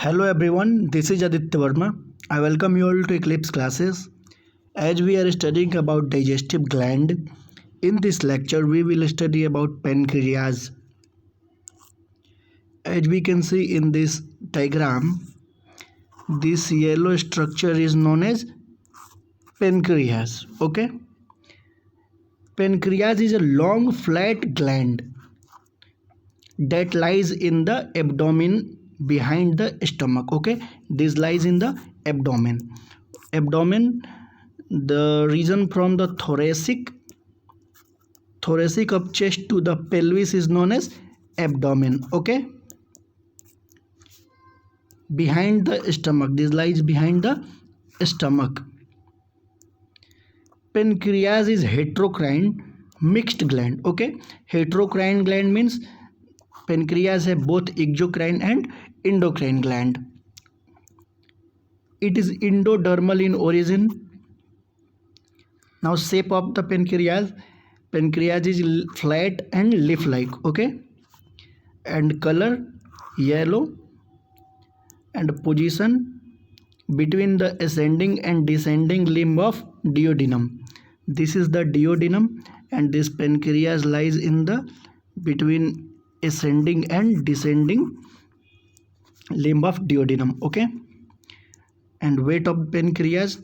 Hello everyone, this is Aditya Verma. I welcome you all to Eclipse classes. As we are studying about digestive gland, in this lecture we will study about pancreas. As we can see in this diagram, this yellow structure is known as pancreas. Okay, pancreas is a long flat gland that lies in the abdomen behind the stomach. Okay, this lies in the abdomen, the region from the thoracic of chest to the pelvis is known as abdomen. Okay, behind the stomach, this lies behind the stomach. Pancreas is heterocrine mixed gland. Okay, heterocrine gland means pancreas have both exocrine and endocrine gland. It is endodermal in origin. Now shape of the pancreas is flat and leaf like. Okay, and color yellow, and position between the ascending and descending limb of duodenum. This is the duodenum, and this pancreas lies in the between ascending and descending limb of duodenum. Okay, and weight of pancreas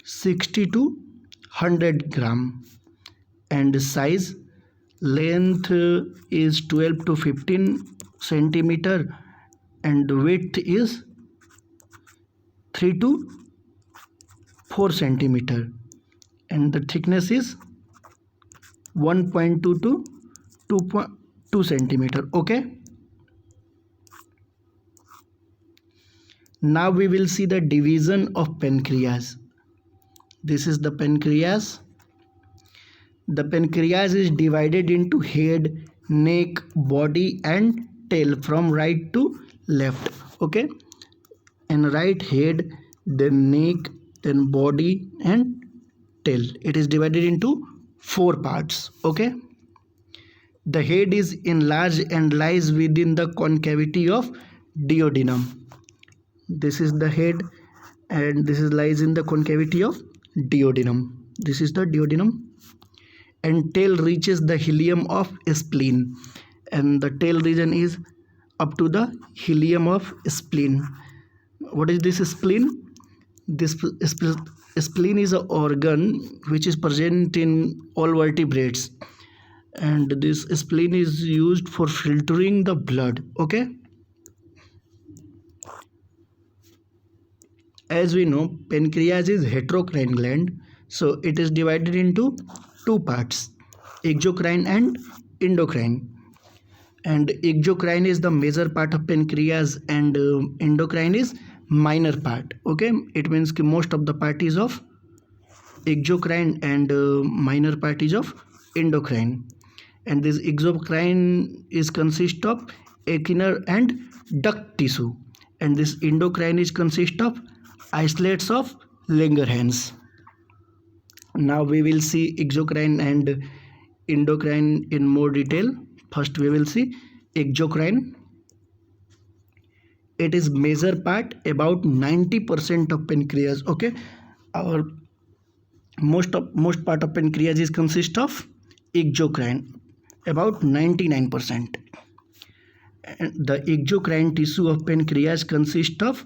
60 to 100 gram, and size length is 12 to 15 centimeter, and width is 3 to 4 centimeter, and the thickness is 1.2 to 2.2 centimeter. Okay, now we will see the division of pancreas. This is the pancreas. The pancreas is divided into head, neck, body and tail from right to left. Okay, and right head, then neck, then body and tail. It is divided into 4 parts. Okay, the head is enlarged and lies within the concavity of duodenum. This is the head, and this is lies in the concavity of duodenum. This is the duodenum. And tail reaches the hilum of spleen, and the tail region is up to the hilum of spleen. What is this spleen? This spleen is an organ which is present in all vertebrates, and this spleen is used for filtering the blood. Okay, as we know, pancreas is heterocrine gland, so it is divided into 2 parts, exocrine and endocrine. And exocrine is the major part of pancreas, and endocrine is minor part. Okay, it means most of the part is of exocrine and minor part is of endocrine. And this exocrine is consist of acinar and duct tissue, and this endocrine is consist of isolates of Langerhans. Now we will see exocrine and endocrine in more detail. First we will see exocrine. It is major part, about 90% of pancreas. Okay, our most part of pancreas is consist of exocrine, about 99%. And the exocrine tissue of pancreas consists of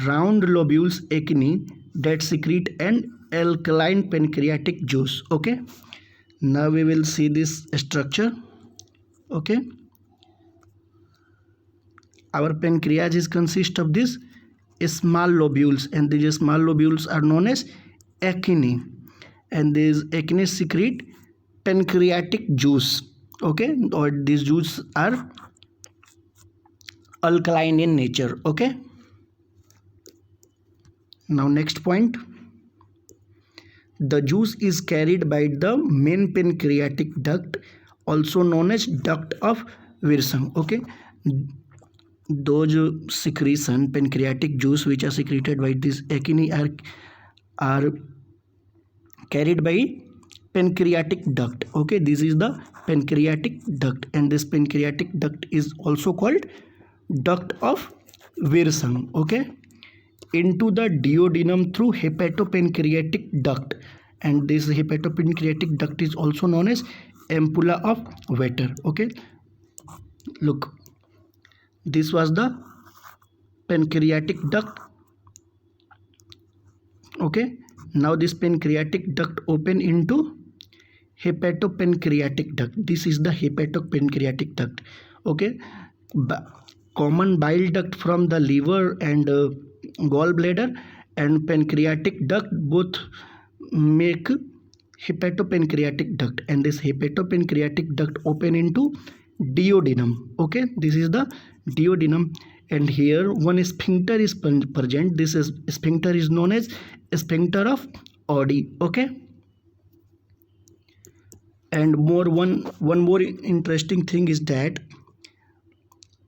round lobules acini that secrete an alkaline pancreatic juice. Okay, now we will see this structure. Okay, our pancreas is consist of these small lobules, and these small lobules are known as acini, and these acini secrete pancreatic juice. Okay, or these juice are alkaline in nature. Okay, now next point, the juice is carried by the main pancreatic duct, also known as duct of Wirsung. Okay, those secretion pancreatic juice which are secreted by this acini are carried by pancreatic duct. Okay, this is the pancreatic duct, and this pancreatic duct is also called duct of virsang, okay, into the duodenum through hepatopancreatic duct, and this hepatopancreatic duct is also known as ampulla of Vater. Okay, look, this was the pancreatic duct. Okay, now this pancreatic duct open into hepatopancreatic duct. This is the hepatopancreatic duct. Okay, common bile duct from the liver and gallbladder and pancreatic duct both make hepatopancreatic duct, and this hepatopancreatic duct open into duodenum. Okay, this is the duodenum, and here one sphincter is present. This is sphincter is known as sphincter of Oddi. Okay, and one more interesting thing is that,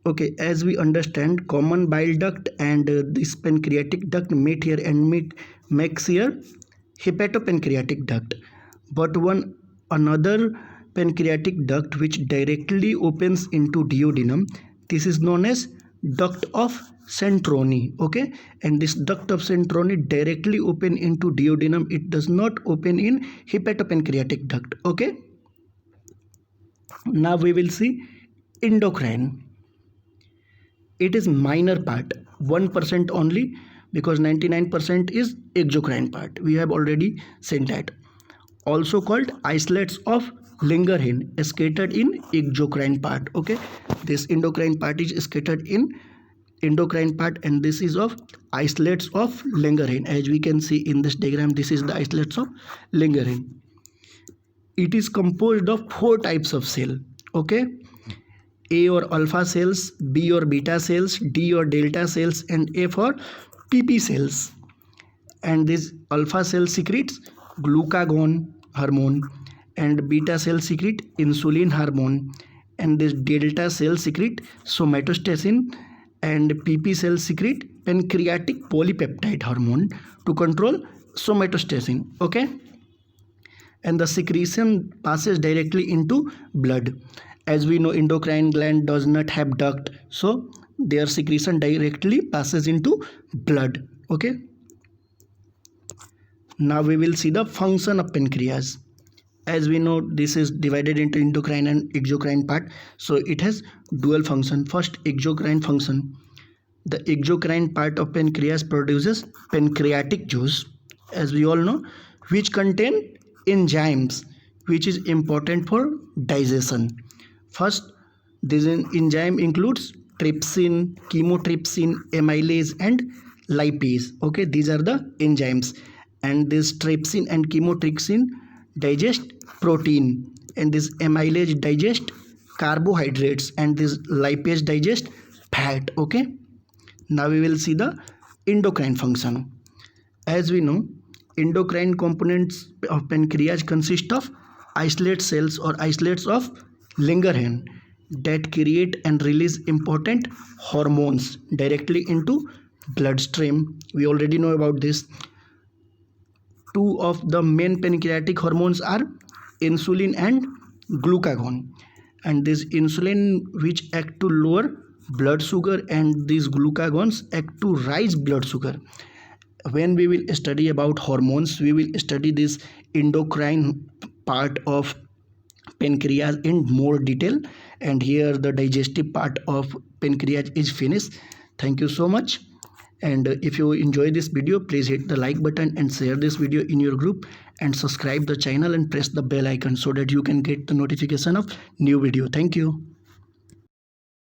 okay, as we understand, common bile duct and this pancreatic duct meet here and makes here hepatopancreatic duct, but one another pancreatic duct which directly opens into duodenum, this is known as duct of Centroni. Okay, and this duct of Centroni directly open into duodenum. It does not open in hepatopancreatic duct. Okay, now we will see endocrine. It is minor part, 1% only, because 99% is exocrine part. We have already said that. Also called isolates of Langerhans, scattered in exocrine part. Okay, this endocrine part is scattered in endocrine part, and this is of isolates of Langerhans. As we can see in this diagram, this is the isolates of Langerhans. It is composed of 4 types of cell. Okay, A or alpha cells, B or beta cells, D or delta cells, and F or PP cells. And this alpha cell secretes glucagon hormone, and beta cell secrete insulin hormone, and this delta cell secrete somatostatin, and PP cell secrete pancreatic polypeptide hormone to control somatostatin. Okay, and the secretion passes directly into blood. As we know, endocrine gland does not have duct, so their secretion directly passes into blood. Okay, now we will see the function of pancreas. As we know, this is divided into endocrine and exocrine part, so it has dual function. First, exocrine function. The exocrine part of pancreas produces pancreatic juice, as we all know, which contain enzymes which is important for digestion. First, this enzyme includes trypsin, chymotrypsin, amylase, and lipase. Okay, these are the enzymes, and this trypsin and chymotrypsin digest protein, and this amylase digest carbohydrates, and this lipase digest fat. Okay, now we will see the endocrine function. As we know, endocrine components of pancreas consist of isolate cells or isolates of Langerhans that create and release important hormones directly into bloodstream. We already know about this. 2 of the main pancreatic hormones are insulin and glucagon, and this insulin which act to lower blood sugar, and these glucagons act to rise blood sugar. When we will study about hormones, we will study this endocrine part of pancreas in more detail, and here the digestive part of pancreas is finished. Thank you so much, and if you enjoy this video, please hit the like button and share this video in your group, and subscribe the channel and press the bell icon so that you can get the notification of new video. Thank you.